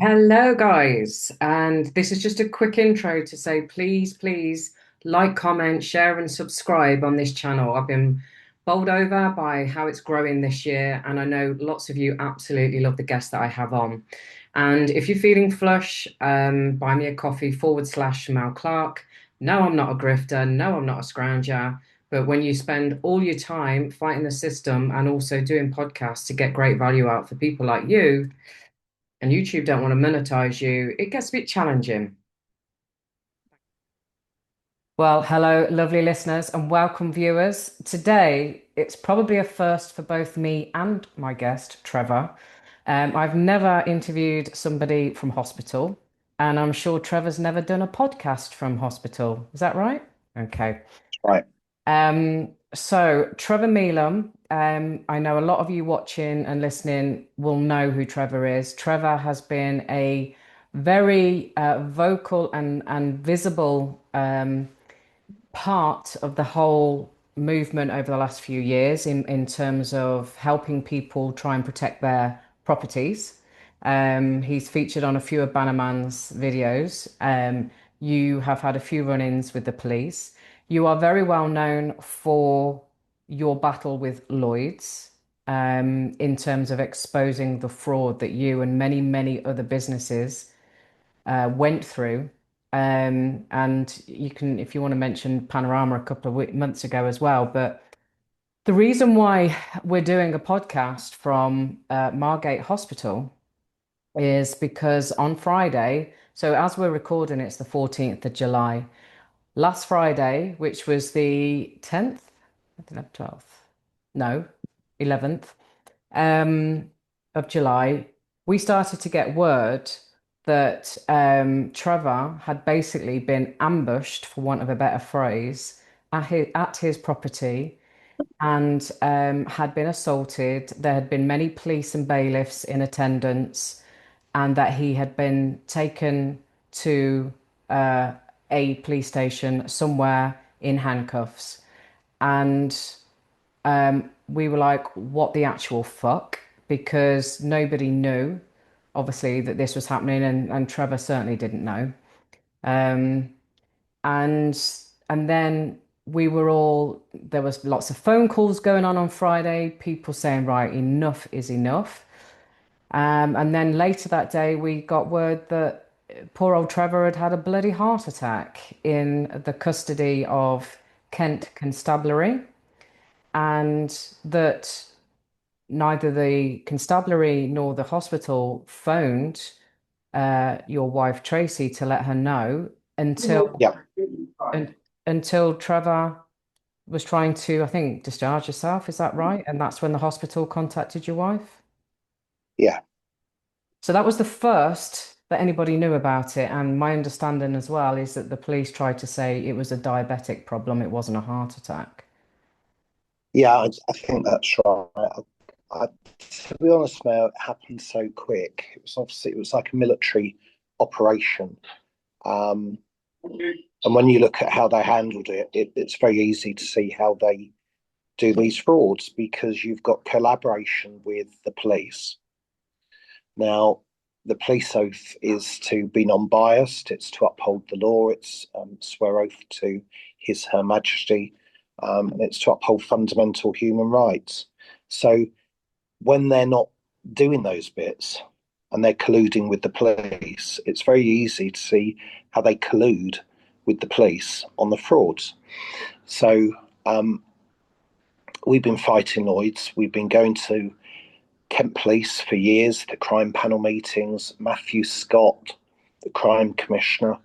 Hello, guys. And this is just a quick intro to say, please like, comment, share, and subscribe on this channel. I've been bowled over by how it's growing this year, and I know lots of you absolutely love the guests that I have on. And if you're feeling flush, buy me a coffee /Mal Clark. No, I'm not a grifter. No, I'm not a scrounger. But when you spend all your time fighting the system and also doing podcasts to get great value out for people like you, and YouTube don't want to monetize you, it gets a bit challenging. Well, hello, lovely listeners, and welcome, viewers. Today, it's probably a first for both me and my guest, Trevor. I've never interviewed somebody from hospital, and I'm sure Trevor's never done a podcast from hospital. Is that right? Okay. Right. So Trevor Mealham, I know a lot of you watching and listening will know who Trevor is. Trevor has been a very vocal and visible part of the whole movement over the last few years in terms of helping people try and protect their properties. He's featured on a few of Bannerman's videos. You have had a few run-ins with the police. You are very well known for your battle with Lloyds, in terms of exposing the fraud that you and many other businesses went through. And you can, if you want to mention Panorama a couple of months ago as well. But the reason why we're doing a podcast from Margate Hospital is because on Friday, so as we're recording, it's the 14th of July. Last Friday, which was the 10th, I think that's 12th, no, 11th um, of July, we started to get word that Trevor had basically been ambushed, for want of a better phrase, at his property and had been assaulted. There had been many police and bailiffs in attendance, and that he had been taken to uh, a police station somewhere in handcuffs. And we were like, what the actual fuck? Because nobody knew, obviously, that this was happening, and Trevor certainly didn't know. Um, and and then we were all there was lots of phone calls going on Friday, people saying, right, enough is enough. And then later that day, we got word that poor old Trevor had had a bloody heart attack in the custody of Kent Constabulary, and that neither the constabulary nor the hospital phoned your wife Tracy to let her know until Yeah. un, until Trevor was trying to, I think, discharge herself. Is that right? And that's when the hospital contacted your wife. Yeah. So that was the first that anybody knew about it. And my understanding as well is that the police tried to say it was a diabetic problem, it wasn't a heart attack. Yeah. I think that's right. To be honest, Mel, it happened so quick. It was like a military operation. Um, and when you look at how they handled it's very easy to see how they do these frauds because you've got collaboration with the police. Now, the police oath is to be non-biased. It's to uphold the law. It's swear oath to Her Majesty, and it's to uphold fundamental human rights. So when they're not doing those bits and they're colluding with the police, it's very easy to see how they collude with the police on the frauds. So we've been fighting Lloyds. We've been going to Kent Police for years, the crime panel meetings, Matthew Scott, the crime commissioner,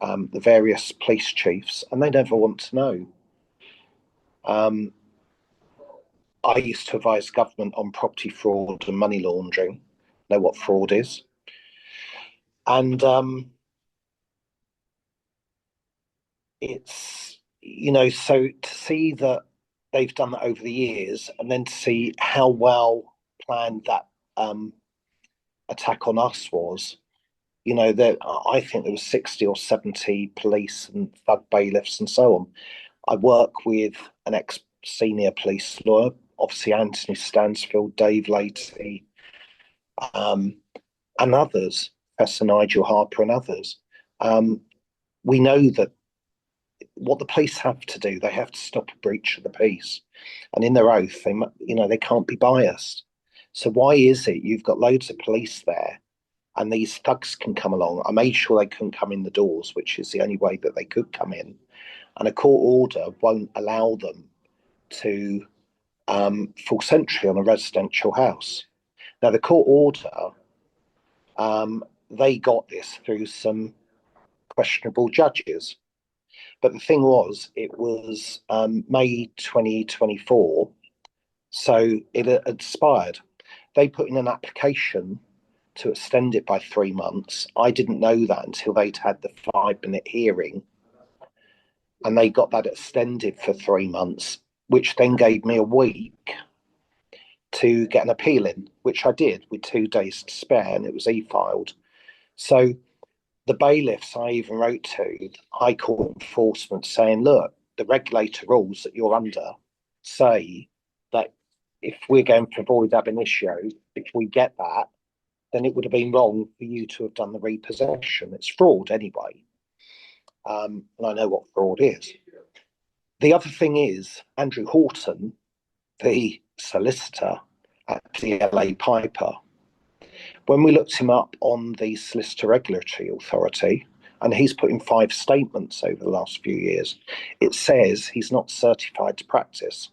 the various police chiefs, and they never want to know. Um, I used to advise government on property fraud and money laundering, know what fraud is. And so to see that they've done that over the years and then to see how well planned that attack on us was, that I think there was 60 or 70 police and thug bailiffs and so on. I work with an ex-senior police lawyer, obviously Anthony Stansfield, Dave Latey, um, and others. Professor Nigel Harper and others. We know that what the police have to do, they have to stop a breach of the peace, and in their oath, they can't be biased. So why is it you've got loads of police there, and these thugs can come along? I made sure they couldn't come in the doors, which is the only way that they could come in, and a court order won't allow them to force entry on a residential house. Now, the court order, they got this through some questionable judges. But the thing was, it was May 2024, so it had expired. They put in an application to extend it by 3 months. I didn't know that until they'd had the 5-minute hearing, and they got that extended for 3 months, which then gave me a week to get an appeal in, which I did with 2 days to spare, and it was e-filed. So the bailiffs I even wrote to High Court enforcement saying, look, the regulator rules that you're under say that if we're going for void ab initio, if we get that, then it would have been wrong for you to have done the repossession. It's fraud anyway. And I know what fraud is. The other thing is, Andrew Horton, the solicitor at the LA Piper, when we looked him up on the Solicitor Regulatory Authority, and he's put in 5 statements over the last few years, it says he's not certified to practice.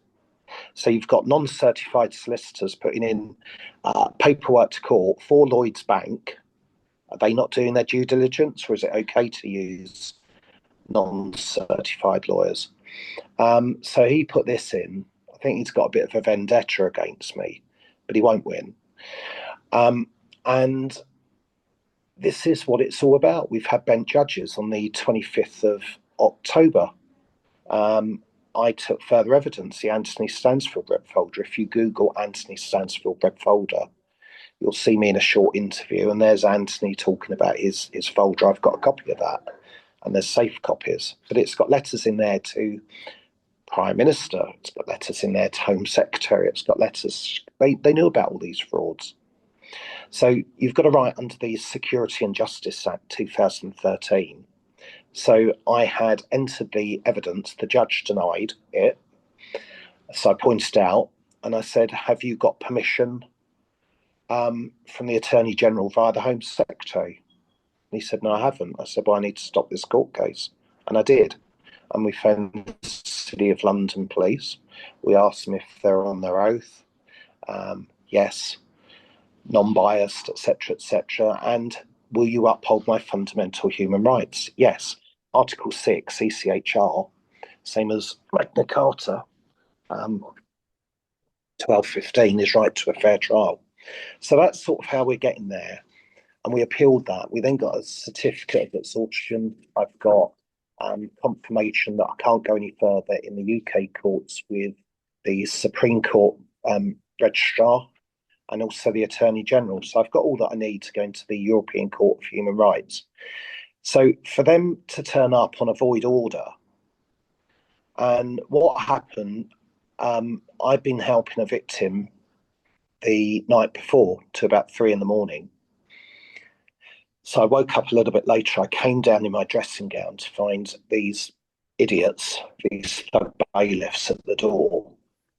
So you've got non-certified solicitors putting in paperwork to court for Lloyds Bank. Are they not doing their due diligence, or is it okay to use non-certified lawyers? So he put this in. I think he's got a bit of a vendetta against me, but he won't win. And this is what it's all about. We've had bench judges on the 25th of October. I took further evidence, the Anthony Stansfield red folder. If you Google Anthony Stansfield red folder, you'll see me in a short interview, and there's Anthony talking about his folder. I've got a copy of that, and there's safe copies, but it's got letters in there to Prime Minister, it's got letters in there to Home Secretary, it's got letters, they knew about all these frauds. So you've got to write under the Security and Justice Act 2013. So I had entered the evidence, the judge denied it. So I pointed out and I said, have you got permission from the Attorney General via the Home Secretary? And he said, no, I haven't. I said, well, I need to stop this court case. And I did. And we phoned the City of London Police. We asked them if they're on their oath. Yes. Non-biased, etc., and will you uphold my fundamental human rights? Yes. Article 6, CCHR, same as Magna Carta, 1215 is right to a fair trial. So that's sort of how we're getting there. And we appealed that. We then got a certificate of exhaustion. I've got confirmation that I can't go any further in the UK courts with the Supreme Court registrar and also the Attorney General. So I've got all that I need to go into the European Court of Human Rights. So for them to turn up on a void order, and what happened, I'd been helping a victim the night before to about 3 a.m. So I woke up a little bit later. I came down in my dressing gown to find these idiots, these bailiffs at the door.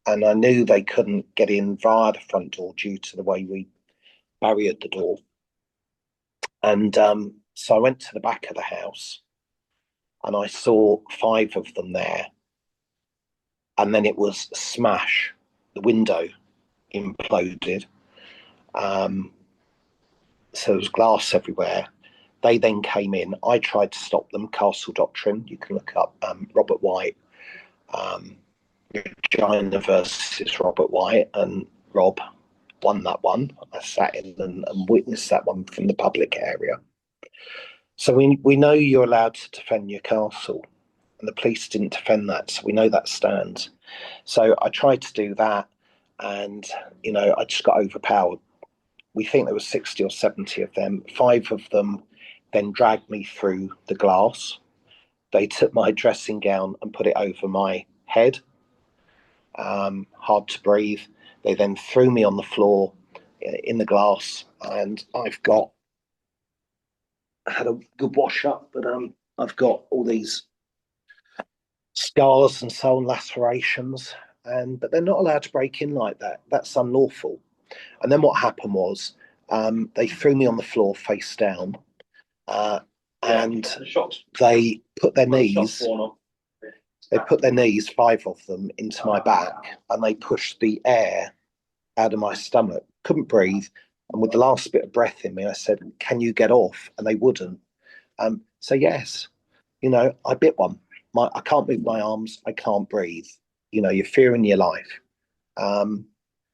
And I knew they couldn't get in via the front door due to the way we barriered the door. And so I went to the back of the house and I saw 5 of them there. And then it was smash. The window imploded. So there was glass everywhere. They then came in. I tried to stop them. Castle Doctrine. You can look up Robert White. Regina versus Robert White, and Rob won that one. I sat in and witnessed that one from the public area. So we know you're allowed to defend your castle, and the police didn't defend that, so we know that stands. So I tried to do that, and I just got overpowered. We think there were 60 or 70 of them. 5 of them then dragged me through the glass. They took my dressing gown and put it over my head. Hard to breathe. They then threw me on the floor in the glass, and I've got had a good wash up, but I've got all these scars and so on, lacerations, and but they're not allowed to break in like that. That's unlawful. And then what happened was they threw me on the floor face down, uh, and they put their knees. They put their knees, five of them, into my back, and they pushed the air out of my stomach. Couldn't breathe, and with the last bit of breath in me, I said, "Can you get off?" And they wouldn't. So yes, I bit one. I can't move my arms. I can't breathe. You're fearing your life. Um,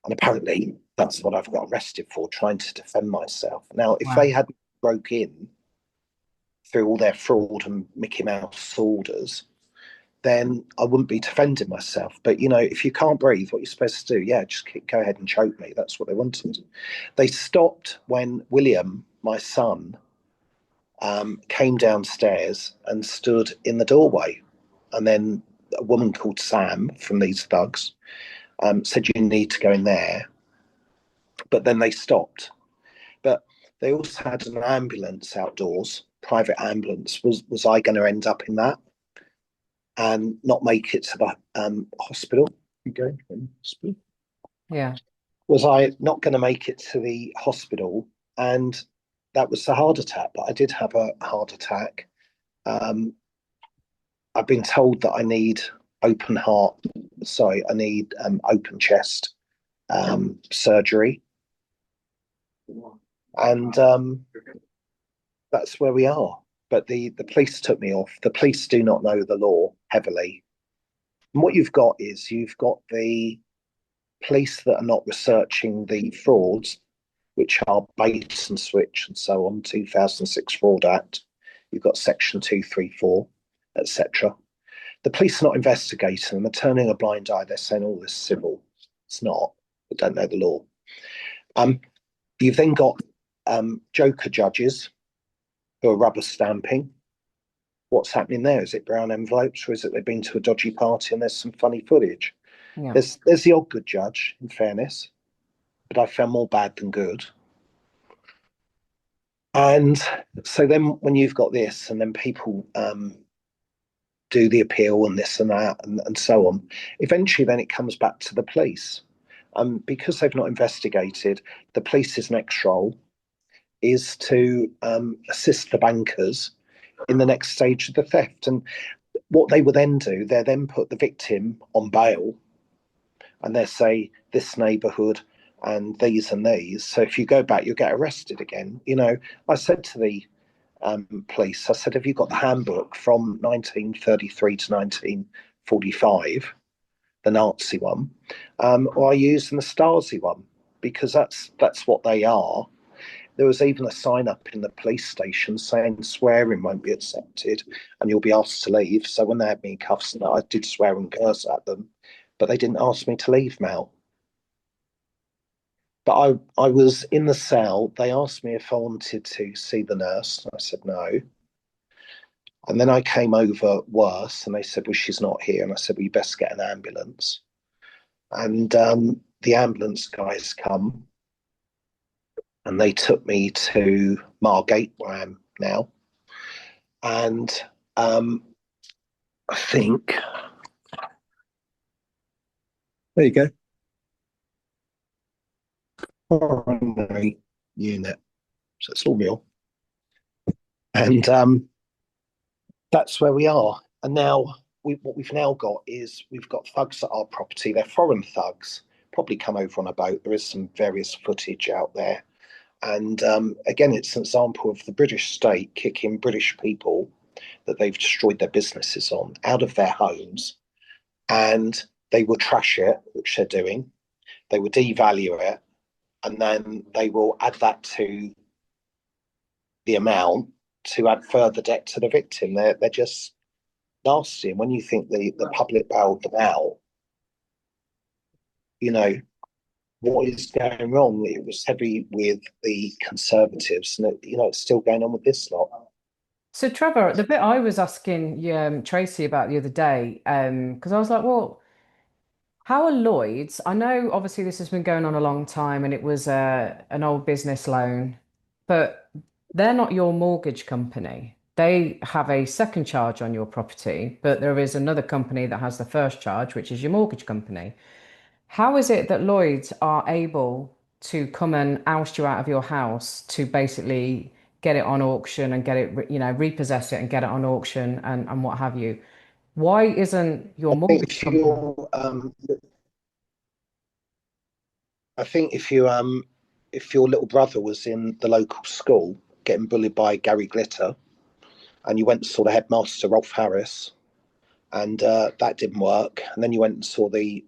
and apparently that's what I've got arrested for, trying to defend myself. Now, if they Wow. hadn't broke in through all their fraud and Mickey Mouse orders, then I wouldn't be defending myself. But if you can't breathe, what you're supposed to do, yeah, just go ahead and choke me. That's what they wanted. They stopped when William, my son, came downstairs and stood in the doorway. And then a woman called Sam from these thugs said, "You need to go in there." But then they stopped. But they also had an ambulance outdoors, private ambulance. Was I going to end up in that and not make it to the hospital? You going to the hospital? Yeah. Was I not going to make it to the hospital? And that was the heart attack. But I did have a heart attack. Um, I've been told that I need open heart. Sorry, I need open chest surgery, and that's where we are. But the police took me off. The police do not know the law heavily. And what you've got the police that are not researching the frauds, which are bait and switch and so on, 2006 Fraud Act. You've got Section 234, etc. The police are not investigating them. They're turning a blind eye. They're saying, "Oh, this is civil." It's not. They don't know the law. Um, you've then got joker judges who are rubber stamping. What's happening there? Is it brown envelopes, or is it they've been to a dodgy party and there's some funny footage? Yeah. There's the odd good judge, in fairness, but I found more bad than good. And so then when you've got this, and then people do the appeal and this and that and so on, eventually then it comes back to the police. Because they've not investigated, the police's next role is to assist the bankers in the next stage of the theft. And what they will then do, they then put the victim on bail and they say this neighbourhood and these and these. So if you go back, you'll get arrested again. I said to the police, I said, "Have you got the handbook from 1933 to 1945, the Nazi one, or are you using the Stasi one? Because that's what they are." There was even a sign up in the police station saying swearing won't be accepted and you'll be asked to leave. So when they had me in cuffs, and I did swear and curse at them, but they didn't ask me to leave, Mel. But I was in the cell. They asked me if I wanted to see the nurse. I said no. And then I came over worse and they said, "Well, she's not here." And I said, "Well, you best get an ambulance." And the ambulance guys come and they took me to Margate, where I am now. And um, I think, there you go, coronary unit. So it's all real. And that's where we are. And now what we've now got is we've got thugs at our property. They're foreign thugs, probably come over on a boat. There is some various footage out there. And again, it's an example of the British state kicking British people that they've destroyed their businesses on out of their homes. And they will trash it, which they're doing. They will devalue it. And then they will add that to the amount to add further debt to the victim. They're just nasty. And when you think the public bailed them out, you know, what is going wrong? It was heavy with the Conservatives, and it's still going on with this lot. So Trevor, the bit I was asking Tracy about the other day, because I was like, well, how are Lloyds? I know obviously this has been going on a long time and it was an old business loan, but they're not your mortgage company. They have a second charge on your property, but there is another company that has the first charge, which is your mortgage company. How is it that Lloyds are able to come and oust you out of your house to basically get it on auction and get it, repossess it and get it on auction and what have you? Why isn't your I think mortgage company? I think if your little brother was in the local school getting bullied by Gary Glitter, and you went and saw the headmaster Rolf Harris, and that didn't work, and then you went and saw the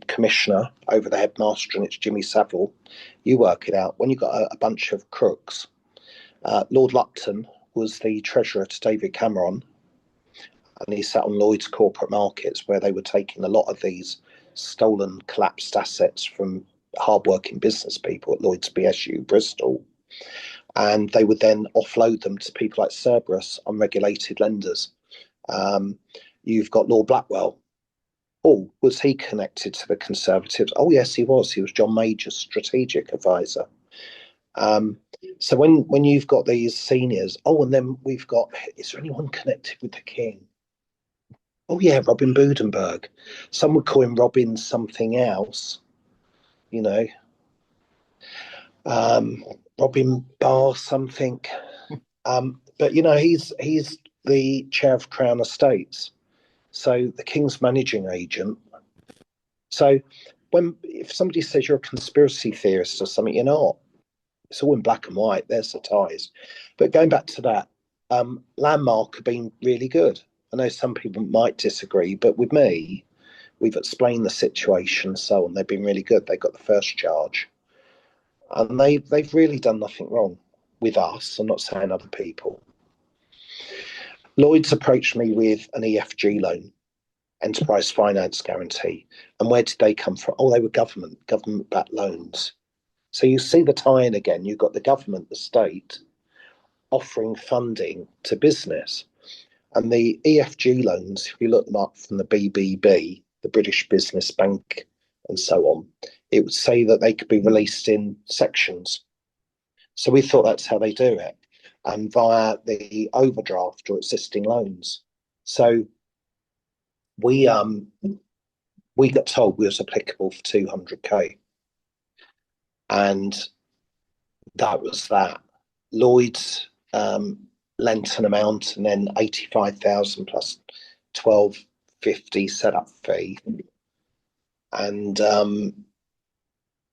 commissioner over the headmaster, and it's Jimmy Savile, you work it out. When you got a bunch of crooks, Lord Lupton was the treasurer to David Cameron, and he sat on Lloyd's corporate markets where they were taking a lot of these stolen, collapsed assets from hardworking business people at Lloyd's BSU Bristol, and they would then offload them to people like Cerberus, unregulated lenders. Um, you've got Lord Blackwell. Oh, was he connected to the Conservatives? Oh, yes, he was. He was John Major's strategic advisor. Um, so when you've got these seniors, oh, and then we've got, is there anyone connected with the king? Oh, yeah, Robin Budenberg. Some would call him Robin something else, you know, um, Robin Barr something. But, he's the chair of Crown Estates. So the king's managing agent. So if somebody says you're a conspiracy theorist or something, you're not. It's all in black and white. There's the ties. But going back to that, Landmark have been really good. I know some people might disagree, but with me, we've explained the situation and so on. They've been really good. They got the first charge, and they've really done nothing wrong with us. I'm not saying other people. Lloyd's approached me with an EFG loan, enterprise finance guarantee. And where did they come from? Oh, they were government backed loans. So you see the tie in again. You've got the government, the state, offering funding to business. And the EFG loans, if you look them up from the BBB, the British Business Bank, and so on, it would say that they could be released in sections. So we thought that's how they do it, and via the overdraft or existing loans. So we we got told we was applicable for 200k, and that was that. Lloyd's lent an amount, and then 85,000 plus 1250 setup fee, and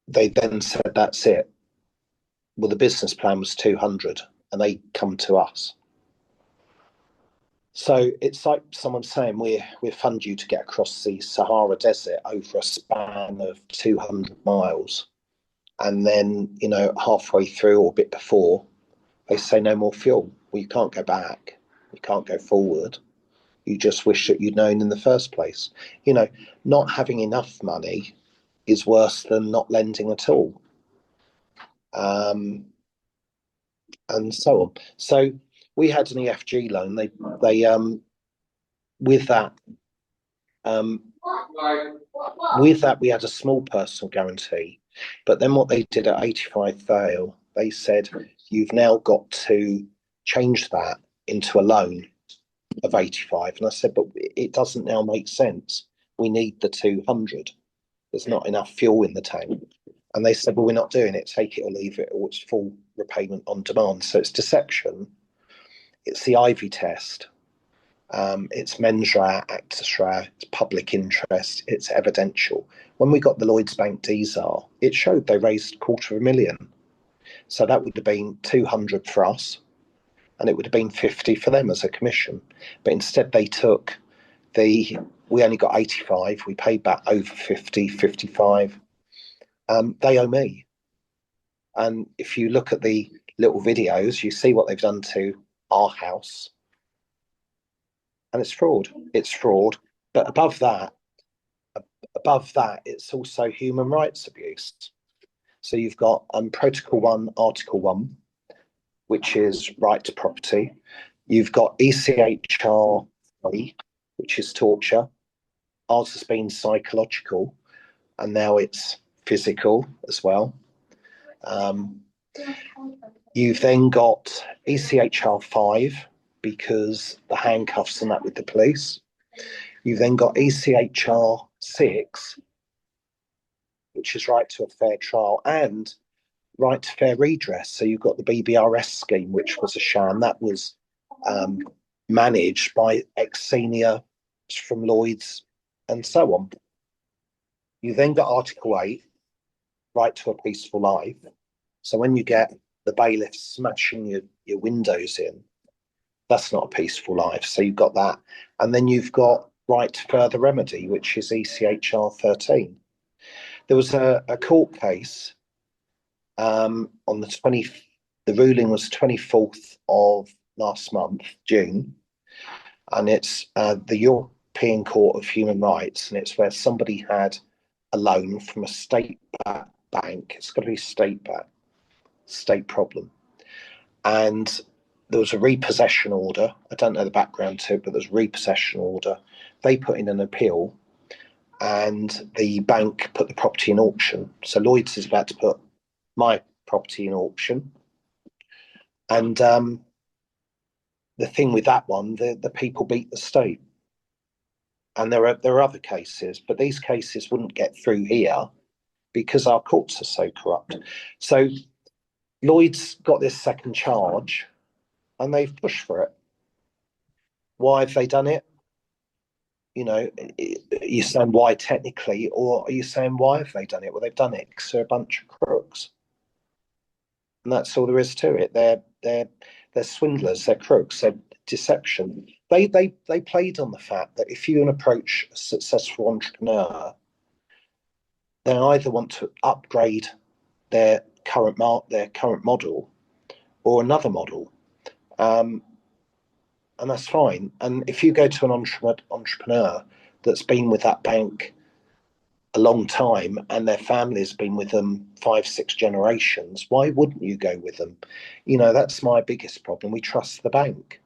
they then said that's it. Well, the business plan was 200, and they come to us. So it's like someone saying we fund you to get across the Sahara Desert over a span of 200 miles, and then halfway through or a bit before, they say no more fuel. Well, you can't go back, you can't go forward. You just wish that you'd known in the first place. Not having enough money is worse than not lending at all, and so on. So we had an EFG loan. They with that um, with that we had a small personal guarantee, but then what they did at 85 fail, they said you've now got to change that into a loan of 85. And I said, but it doesn't now make sense. We need the 200. There's not enough fuel in the tank. And they said, well, we're not doing it. Take it or leave it, or it's full repayment on demand. So it's deception. It's the Ivy test. It's mens rea, actus rea, it's public interest, it's evidential. When we got the Lloyds Bank DSAR, it showed they raised 250,000. So that would have been 200 for us, and it would have been 50 for them as a commission. But instead they took we only got 85, we paid back over 50, 55. They owe me. And if you look at the little videos, you see what they've done to our house, and it's fraud. It's fraud. But above that, it's also human rights abuse. So you've got Protocol 1, Article 1, which is right to property. You've got ECHR 3, which is torture. Ours has been psychological, and now it's physical as well. You've then got ECHR 5 because the handcuffs and that with the police. You've then got ECHR 6, which is right to a fair trial, and right to fair redress. So you've got the BBRS scheme, which was a sham. That was um, managed by ex-senior from Lloyds and so on. You then got Article 8, right to a peaceful life. So when you get the bailiff smashing your windows in, that's not a peaceful life. So you've got that. And then you've got right to further remedy, which is ECHR 13. There was a court case on the ruling was 24th of last month, June, and it's the European Court of Human Rights, and it's where somebody had a loan from a state-backed bank. It's got to be state-backed, state problem. And there was a repossession order. I don't know the background to it, but there's a repossession order. They put in an appeal, and the bank put the property in auction. So Lloyds is about to put my property in auction. And the thing with that one, the people beat the state. And there are other cases, but these cases wouldn't get through here because our courts are so corrupt. So Lloyd's got this second charge, and they've pushed for it. Why have they done it? You know, are you saying why technically, or are you saying why have they done it? Well, they've done it because they're a bunch of crooks, and that's all there is to it. They're swindlers, they're crooks, they're deception. They played on the fact that if you approach a successful entrepreneur, they either want to upgrade their current model or another model, and that's fine. And if you go to an entrepreneur that's been with that bank a long time and their family's been with them 5, 6 generations, why wouldn't you go with them? You know, that's my biggest problem. We trust the bank.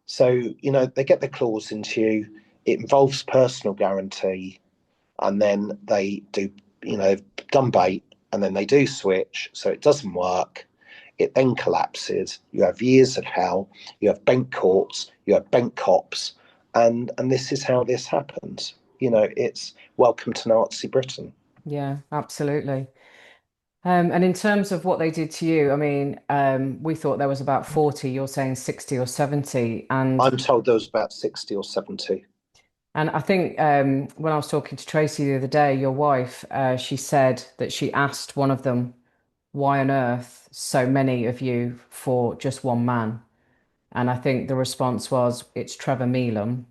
So, you know, they get their clause into you. It involves personal guarantee, and then they do, you know, done bait, and then they do switch, so it doesn't work. It then collapses. You have years of hell. You have bank courts. You have bank cops, and this is how this happens. You know, it's welcome to Nazi Britain. Yeah, absolutely. And in terms of what they did to you, I mean, we thought there was about 40, you're saying 60 or 70. I'm told there was about 60 or 70. And I think when I was talking to Tracy the other day, your wife, she said that she asked one of them, why on earth so many of you for just one man? And I think the response was, it's Trevor Mealham,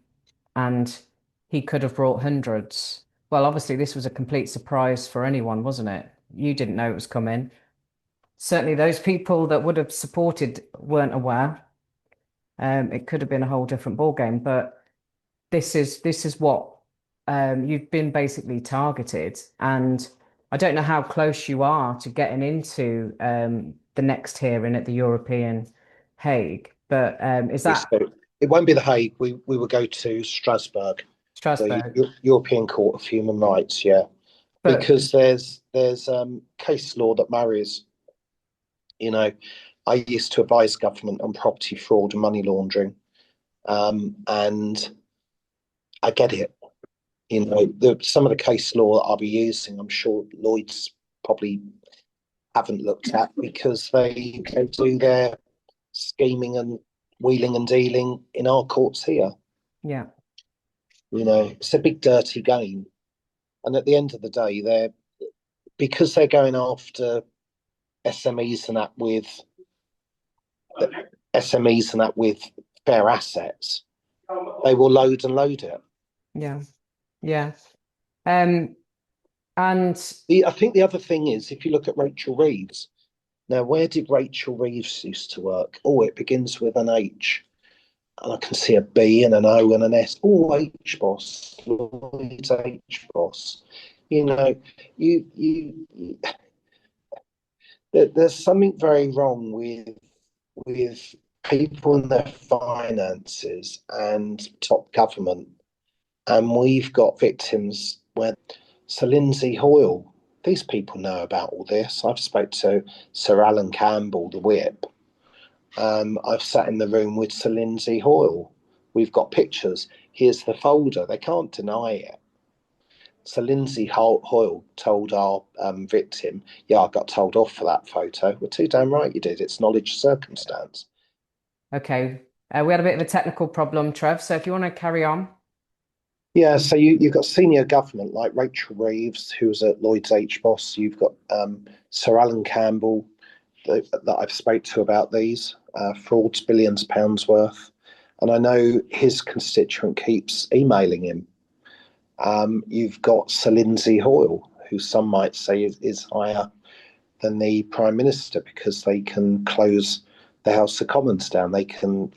and he could have brought hundreds. Well, obviously, this was a complete surprise for anyone, wasn't it? You didn't know it was coming. Certainly, those people that would have supported weren't aware. It could have been a whole different ballgame, but this is what you've been basically targeted, and I don't know how close you are to getting into the next hearing at the European Hague, but is that So it won't be the Hague. We will go to Strasbourg, the Strasbourg? European Court of Human Rights. Yeah, But because there's case law that marries. You know, I used to advise government on property fraud and money laundering, and I get it. You know, some of the case law that I'll be using, I'm sure Lloyd's probably haven't looked at because they do their scheming and wheeling and dealing in our courts here. yeah, You know, it's a big dirty game, and at the end of the day, because they're going after SMEs and that with SMEs and that with fair assets, they will load and load it. yeah, yeah. Um, and I think the other thing is, if you look at Rachel Reeves, now where did Rachel Reeves used to work? Oh, it begins with an H, and I can see a B and an O and an S. Oh, H boss, Lloyd's H boss. You know, you there's something very wrong with people and their finances and top government, and we've got victims where. So Lindsay Hoyle. these people know about all this. I've spoke to Sir Alan Campbell, the whip. I've sat in the room with Sir Lindsay Hoyle. We've got pictures. Here's the folder. They can't deny it. So Lindsay Hoyle told our victim, "Yeah, I got told off for that photo." Well, too damn right you did. It's knowledge of circumstance. Okay. We had a bit of a technical problem, Trev. So if you want to carry on. Yeah, so you've got senior government like Rachel Reeves, who was at Lloyds H Boss. You've got Sir Alan Campbell that I've spoke to about these frauds, billions pounds worth, and I know his constituent keeps emailing him. You've got Sir Lindsay Hoyle, who some might say is higher than the Prime Minister because they can close the House of Commons down. They can,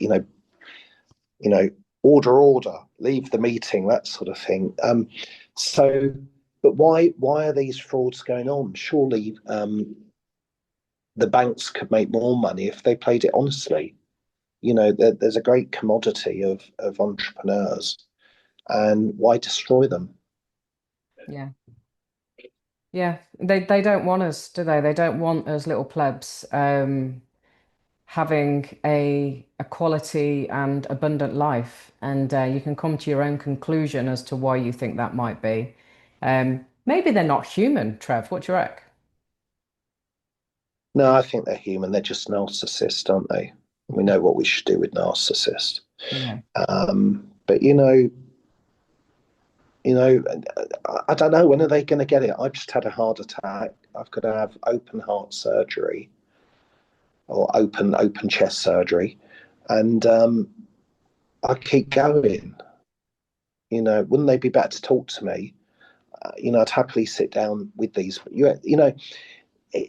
order, leave the meeting, that sort of thing. So, but why are these frauds going on? Surely the banks could make more money if they played it honestly. There's a great commodity of entrepreneurs, and why destroy them? Yeah. Yeah. They don't want us, do they? They don't want us little plebs having a quality and abundant life. And you can come to your own conclusion as to why you think that might be. Maybe they're not human, Trev. What do you reckon? No, I think they're human. They're just narcissists, aren't they? We know what we should do with narcissists. Yeah. But I don't know, when are they going to get it? I've just had a heart attack. I've got to have open heart surgery or open chest surgery, and I keep going. Wouldn't they be better to talk to me? I'd happily sit down with these.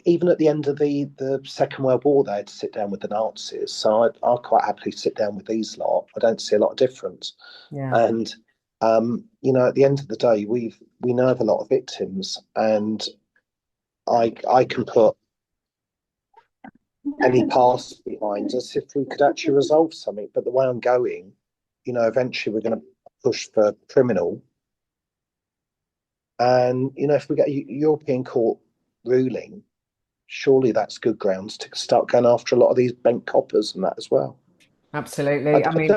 Even at the end of the Second World War, they had to sit down with the Nazis. So I'd quite happily sit down with these lot. I don't see a lot of difference. Yeah. And at the end of the day, we know of a lot of victims, and I can put any past behind us if we could actually resolve something. But the way I'm going, eventually we're going to push for criminal. And if we get a European court ruling, surely that's good grounds to start going after a lot of these bank coppers and that as well. I, Absolutely. I I mean,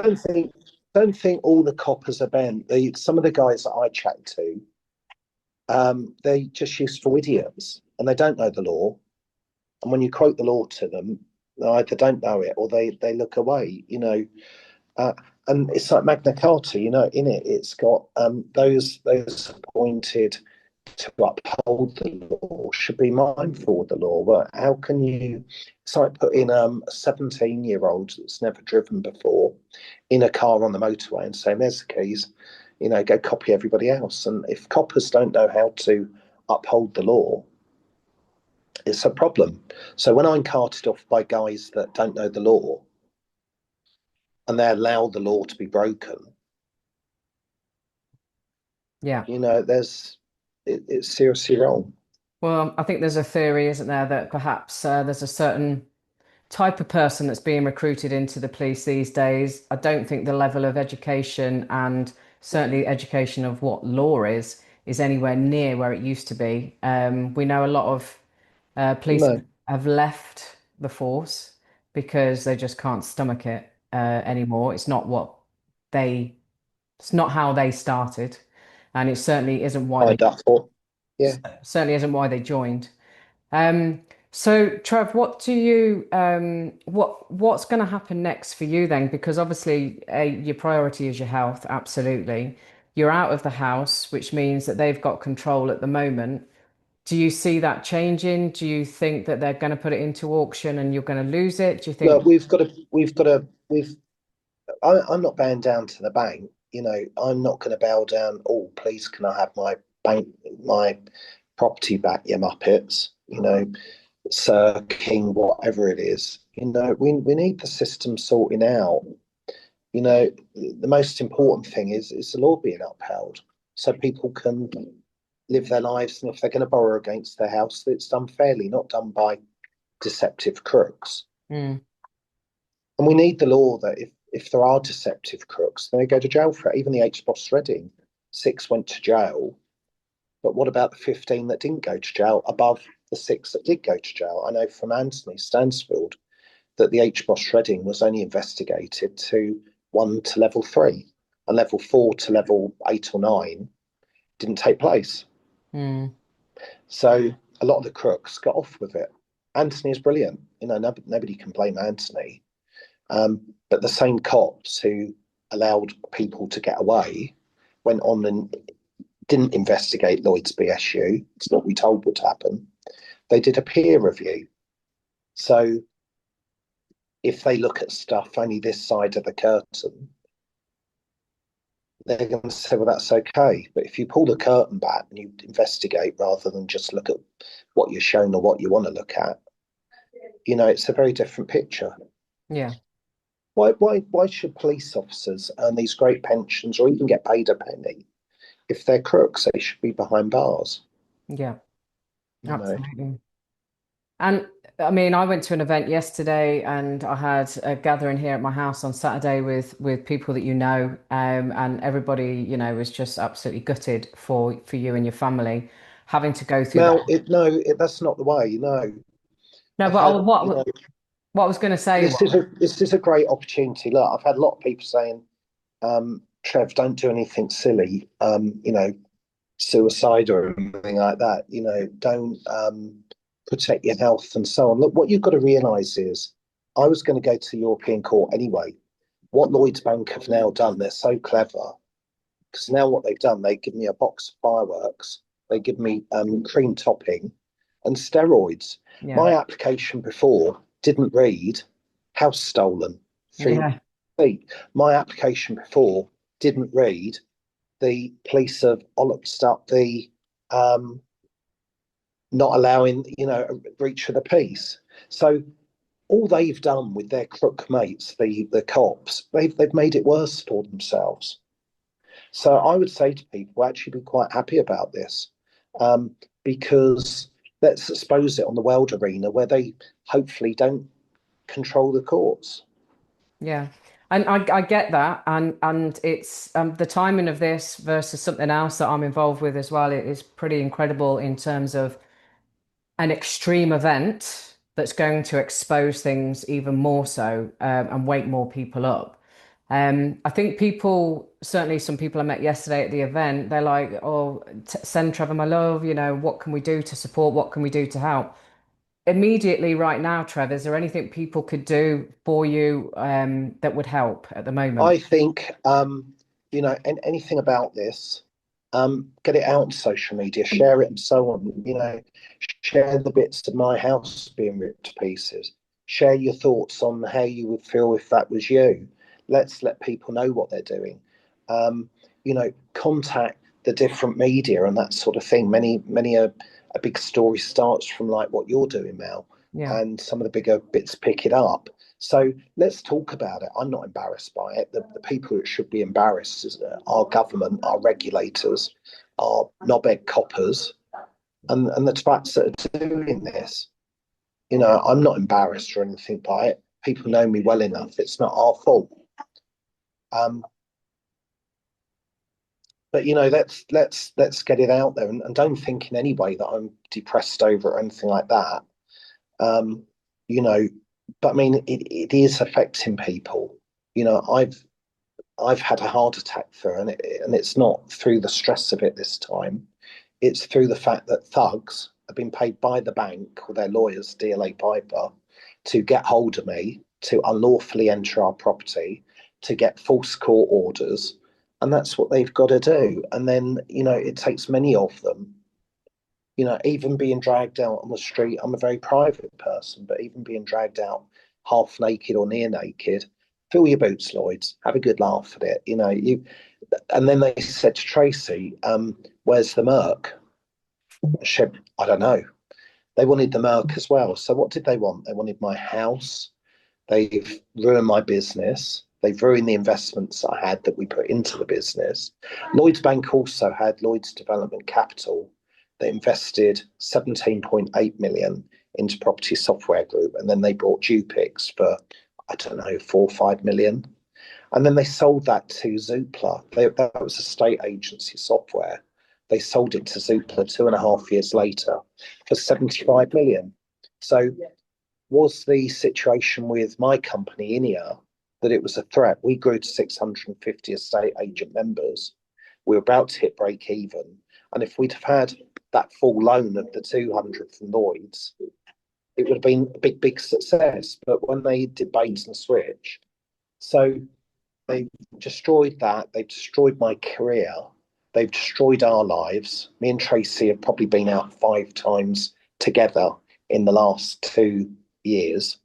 don't think all the coppers are bent. Some of the guys that I chat to, they just useful idiots and they don't know the law. And when you quote the law to them, they either don't know it or they look away. Uh, and it's like Magna Carta. In it, it's got those appointed to uphold the law should be mindful of the law. But how can you? It's like putting a 17-year-old that's never driven before in a car on the motorway and saying, "There's the keys, go copy everybody else." And if coppers don't know how to uphold the law, it's a problem. So when I'm carted off by guys that don't know the law and they allow the law to be broken, yeah. it's seriously wrong. Well, I think there's a theory, isn't there, that perhaps there's a certain type of person that's being recruited into the police these days. I don't think the level of education and certainly education of what law is anywhere near where it used to be. We know a lot of police No, have left the force because they just can't stomach it anymore. They, it's not how they started, and it certainly isn't why I they that for. Yeah. certainly isn't why they joined. Um, so Trev, what's going to happen next for you then? Because obviously, your priority is your health, absolutely. You're out of the house, which means that they've got control at the moment. Do you see that changing? Do you think that they're going to put it into auction and you're going to lose it? Do you think, Look, I'm not bowing down to the bank. I'm not going to bow down. Oh, please, can I have my property back, you muppets? Sir, king, whatever it is. We need the system sorting out. The most important thing is the law being upheld, so people can live their lives. And if they're going to borrow against their house, that it's done fairly, not done by deceptive crooks. mm, And we need the law that if there are deceptive crooks, then they go to jail for it. Even the H Boss Reading, 6 went to jail But what about the 15 that didn't go to jail above the six that did go to jail? I know from Anthony Stansfield that the HBOS shredding was only investigated to 1 to level 3, and level 4 to level 8 or 9 didn't take place. Mm. So a lot of the crooks got off with it. Anthony is brilliant. Nobody can blame Anthony. But the same cops who allowed people to get away went on and didn't investigate Lloyd's BSU. It's what we told would happen. They did a peer review. So if they look at stuff only this side of the curtain, they're going to say, well, that's okay. But if you pull the curtain back and you investigate rather than just look at what you're shown or what you want to look at, it's a very different picture. Yeah. Why should police officers earn these great pensions or even get paid a penny? If they're crooks, they should be behind bars. Yeah. You know, Absolutely. And I mean, I went to an event yesterday and I had a gathering here at my house on Saturday with people that and everybody, was just absolutely gutted for you and your family having to go through that. now, that's not the way. No, I've but had, what I was going to say was, this is a great opportunity. Look, I've had a lot of people saying, Trev, don't do anything silly. Suicide or anything like that. Don't protect your health and so on. Look, what you've got to realise is, I was going to go to the European Court anyway. What Lloyds Bank have now done, they're so clever, because now what they've done, they give me a box of fireworks, they give me cream topping and steroids. yeah, My application before didn't read house stolen, three yeah, feet. My application before didn't read the police have ollops up the not allowing, a breach of the peace. So all they've done with their crook mates, the cops, they've made it worse for themselves. So I would say to people, actually be quite happy about this, because let's expose it on the world arena where they hopefully don't control the courts. yeah. And I get that, and it's the timing of this versus something else that I'm involved with as well. It is pretty incredible in terms of an extreme event that's going to expose things even more so and wake more people up. I think certainly some people I met yesterday at the event, they're like, oh, send Trevor my love, what can we do to support? What can we do to help? Immediately, right now, Trevor, is there anything people could do for you that would help at the moment? I think, anything about this, get it out on social media, share it, and so on. Share the bits of my house being ripped to pieces. Share your thoughts on how you would feel if that was you. Let's let people know what they're doing. Contact the different media and that sort of thing. Many a big story starts from like what you're doing, Mel, Yeah, and some of the bigger bits pick it up. So let's talk about it. I'm not embarrassed by it. The people that should be embarrassed is our government, our regulators, our knobhead coppers, and the twats that are doing this. I'm not embarrassed or anything by it. People know me well enough. It's not our fault. Um, but let's get it out there, and don't think in any way that I'm depressed over it or anything like that. Um, you know, but I mean, it is affecting people. I've had a heart attack and it's not through the stress of it this time. It's through the fact that thugs have been paid by the bank or their lawyers, DLA Piper, to get hold of me, to unlawfully enter our property, to get false court orders. And that's what they've got to do. And then, it takes many of them, even being dragged out on the street. I'm a very private person, but even being dragged out half naked or near naked, fill your boots, Lloyds, have a good laugh at it. And then they said to Tracy, where's the Merc? She said, I don't know. They wanted the Merc as well. So what did they want? They wanted my house. They've ruined my business. They've ruined the investments I had that we put into the business. Lloyds Bank also had Lloyds Development Capital. They invested 17.8 million into Property Software Group, and then they bought Dupix for, I don't know, 4 or 5 million. And then they sold that to Zoopla. That was a state agency software They sold it to Zoopla 2.5 years later for 75 million. So was the situation with my company, Inia, that it was a threat? We grew to 650 estate agent members. We were about to hit break even. And if we'd have had that full loan of the 200 from Lloyds, it would have been a big, big success. But when they did bait and switch, so they've destroyed that. They've destroyed my career. They've destroyed our lives. Me and Tracy have probably been out 5 times together in the last 2 years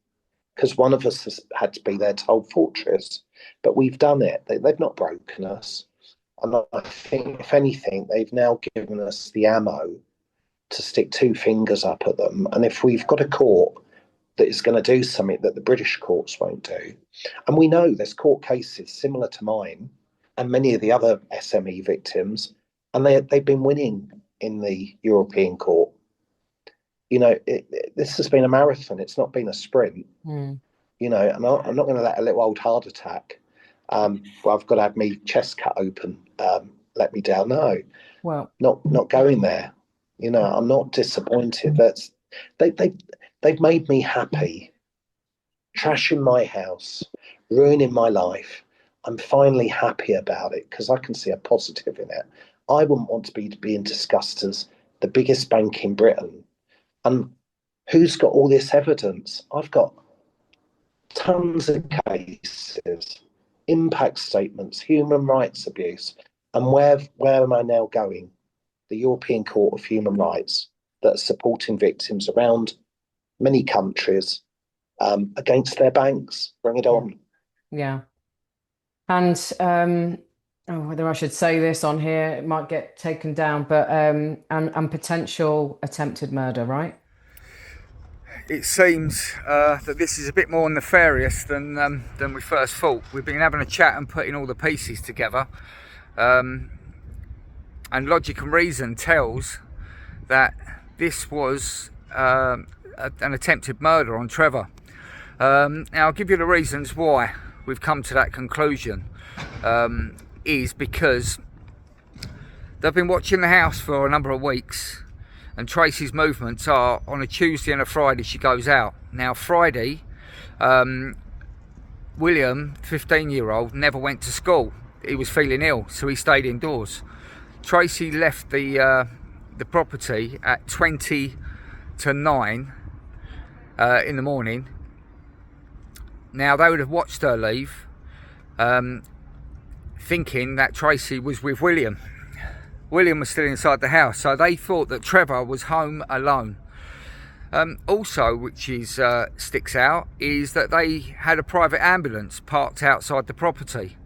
because one of us has had to be their toll fortress. But we've done it. They've not broken us. And I think, if anything, they've now given us the ammo to stick 2 fingers up at them. And if we've got a court that is going to do something that the British courts won't do, and we know there's court cases similar to mine and many of the other SME victims, and they've been winning in the European court. You know, this has been a marathon. It's not been a sprint. You know, and I'm not going to let a little old heart attack, well, I've got to have my chest cut open, let me down. No, well, not going there. You know, I'm not disappointed. That's they've made me happy, trashing my house, ruining my life. I'm finally happy about it because I can see a positive in it. I wouldn't want to be being discussed as the biggest bank in Britain. And who's got all this evidence? I've got tons of cases, impact statements, human rights abuse. And where am I now going? The European Court of Human Rights that are supporting victims around many countries against their banks. Bring it on. Yeah. And whether I should say this on here, it might get taken down, but and potential attempted murder, right? It seems that this is a bit more nefarious than we first thought. We've been having a chat and putting all the pieces together, and logic and reason tells that this was an attempted murder on Trevor. Now I'll give you the reasons why we've come to that conclusion. Is because they've been watching the house for a number of weeks, and Tracy's movements are on a Tuesday and a Friday she goes out. Now Friday, William, 15-year-old, never went to school. He was feeling ill, so he stayed indoors. Tracy left the property at 20 to 9 in the morning. Now they would have watched her leave, thinking that Tracy was with William. William was still inside the house, so they thought that Trevor was home alone. Also, which is sticks out, is that they had a private ambulance parked outside the property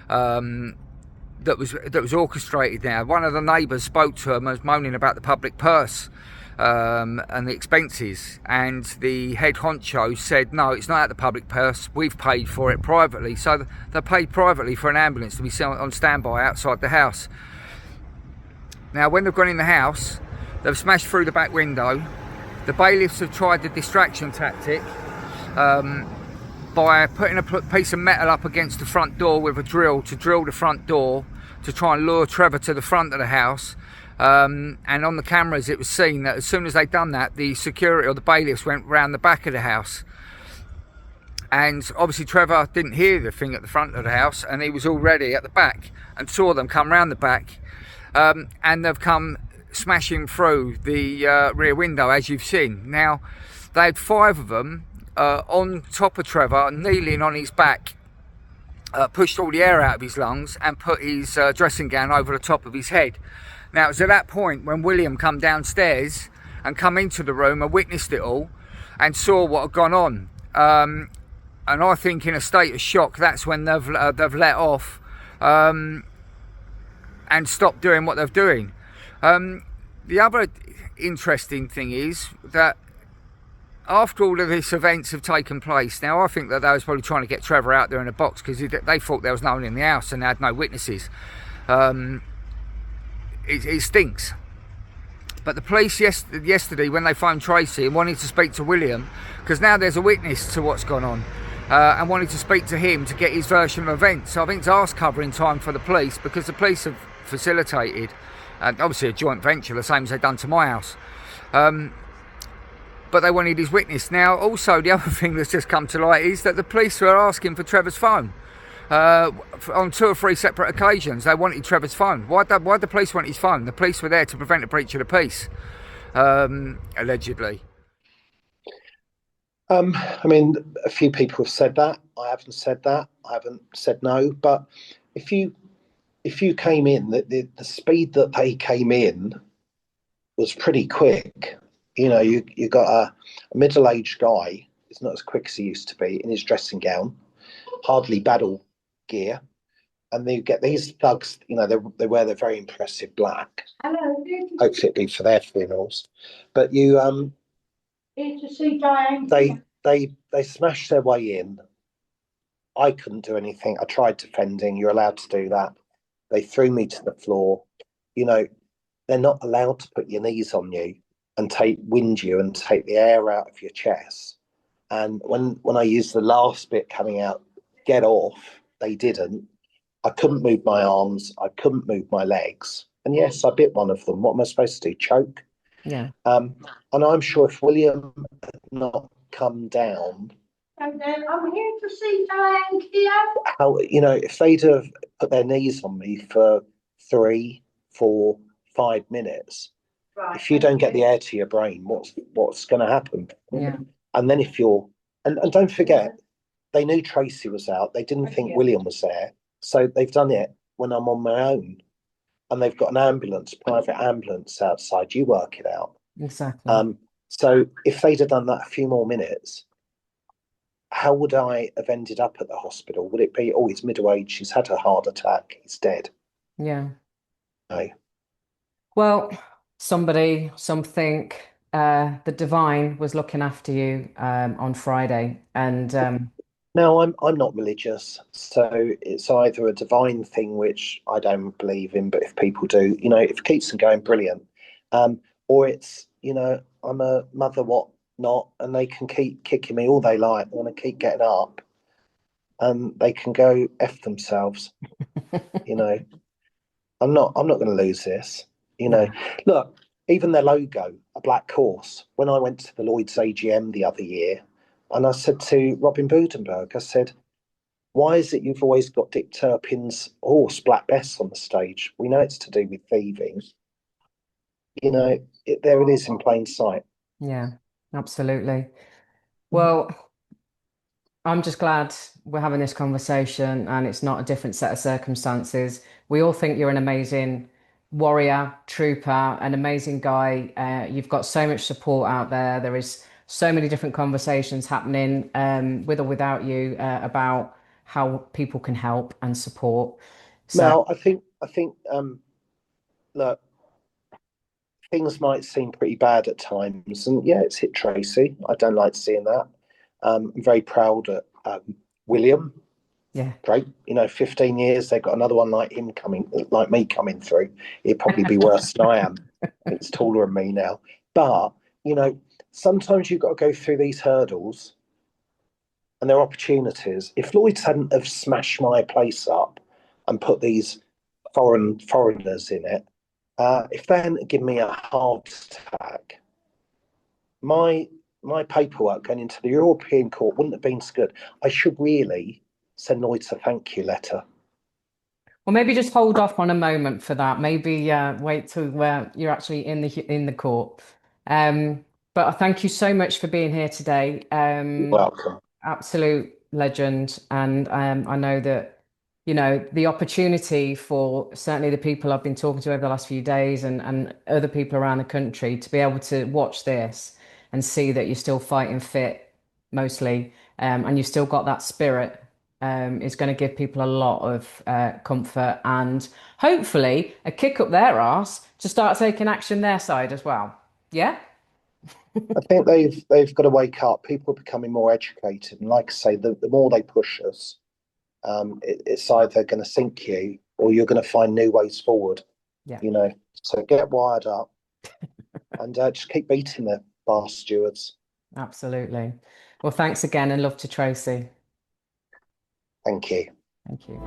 that was orchestrated. Now, one of the neighbours spoke to him and was moaning about the public purse and the expenses, and the head honcho said, no, it's not at the public purse, we've paid for it privately. So they paid privately for an ambulance to be on standby outside the house. Now when they've gone in the house, they've smashed through the back window. The bailiffs have tried the distraction tactic by putting a piece of metal up against the front door with a drill to drill the front door to try and lure Trevor to the front of the house. And on the cameras it was seen that as soon as they'd done that, the security or the bailiffs went round the back of the house, and obviously Trevor didn't hear the thing at the front of the house, and he was already at the back and saw them come round the back, and they've come smashing through the rear window, as you've seen. Now they had 5 of them on top of Trevor, kneeling on his back, pushed all the air out of his lungs and put his dressing gown over the top of his head. Now it was at that point when William come downstairs and come into the room and witnessed it all and saw what had gone on. And I think in a state of shock, that's when they've let off and stopped doing what they're doing. The other interesting thing is that after all of these events have taken place, now I think that they was probably trying to get Trevor out there in a box because they thought there was no one in the house and they had no witnesses. It stinks. But the police yesterday, when they phoned Tracy and wanted to speak to William, because now there's a witness to what's gone on, and wanted to speak to him to get his version of events. So I think it's arse covering time for the police, because the police have facilitated and obviously a joint venture, the same as they've done to my house. But they wanted his witness. Now, also, the other thing that's just come to light is that the police were asking for Trevor's phone. On 2 or 3 separate occasions, they wanted Trevor's phone. Why'd the police want his phone? The police were there to prevent a breach of the peace, allegedly. I mean, a few people have said that. I haven't said that. I haven't said no. But if you came in, the speed that they came in was pretty quick. You know, you got a middle-aged guy. He's not as quick as he used to be in his dressing gown, hardly battle gear, and they get these thugs. You know, they wear their very impressive black. Hello. Hopefully, it'd be for their funerals. But you Here to see Diane. they smashed their way in. I couldn't do anything. I tried defending. You're allowed to do that. They threw me to the floor. You know, they're not allowed to put your knees on you and wind you and take the air out of your chest. And when I used the last bit coming out, get off, they didn't. I couldn't move my arms. I couldn't move my legs. And yes, I bit one of them. What am I supposed to do? Choke? Yeah. And I'm sure if William had not come down, And then I'm here to see Diane here. how, you know, if they'd have put their knees on me for 3, 4, 5 minutes, Right. if you don't get the air to your brain, what's going to happen? Yeah. And then if you're, and don't forget, they knew Tracy was out. They didn't think William was there. So they've done it when I'm on my own. And they've got an ambulance, private ambulance outside. You work it out. Exactly. So if they'd have done that a few more minutes, how would I have ended up at the hospital? Would it be, oh, he's middle-aged, he's had a heart attack, he's dead? Yeah. No. Well, something, the divine was looking after you on Friday, and No, I'm not religious, so it's either a divine thing, which I don't believe in, but if people do, you know, if it keeps them going, brilliant. Or it's, you know, I'm a mother, what not, and they can keep kicking me all they like. I want to keep getting up, and they can go F themselves. You know, I'm not going to lose this. You know, look, even their logo, a black horse. When I went to the Lloyds AGM the other year, and I said to Robin Budenberg, I said, why is it you've always got Dick Turpin's horse, Black Bess, on the stage? We know it's to do with thieving. You know, there it is in plain sight. yeah, absolutely. Well, I'm just glad we're having this conversation and it's not a different set of circumstances. We all think you're an amazing warrior, trooper, an amazing guy. You've got so much support out there. There is so many different conversations happening with or without you about how people can help and support. So, Now, I think, look, things might seem pretty bad at times, and yeah, it's hit Tracy. I don't like seeing that. I'm very proud of William. yeah, Great, you know, 15 years, they've got another one like me coming through. He'd probably be worse than I am. He's taller than me now. But, you know, sometimes you've got to go through these hurdles and there are opportunities. If Lloyds hadn't have smashed my place up and put these foreigners in it, if they hadn't given me a heart attack, my paperwork going into the European Court wouldn't have been so good. I should really send Lloyds a thank you letter. well, maybe just hold off on a moment for that. Maybe wait till you're actually in the court. But I thank you so much for being here today. You're welcome. Absolute legend, and I know that, you know, the opportunity for certainly the people I've been talking to over the last few days and other people around the country to be able to watch this and see that you're still fighting fit mostly, and you've still got that spirit, is going to give people a lot of comfort and hopefully a kick up their arse to start taking action their side as well. Yeah. I think they've got to wake up. People are becoming more educated, and like I say, the more they push us, it's either going to sink you or you're going to find new ways forward. Yeah. You know, so get wired up and just keep beating the bar stewards. Absolutely. Well, thanks again, and love to Tracy. Thank you. Thank you.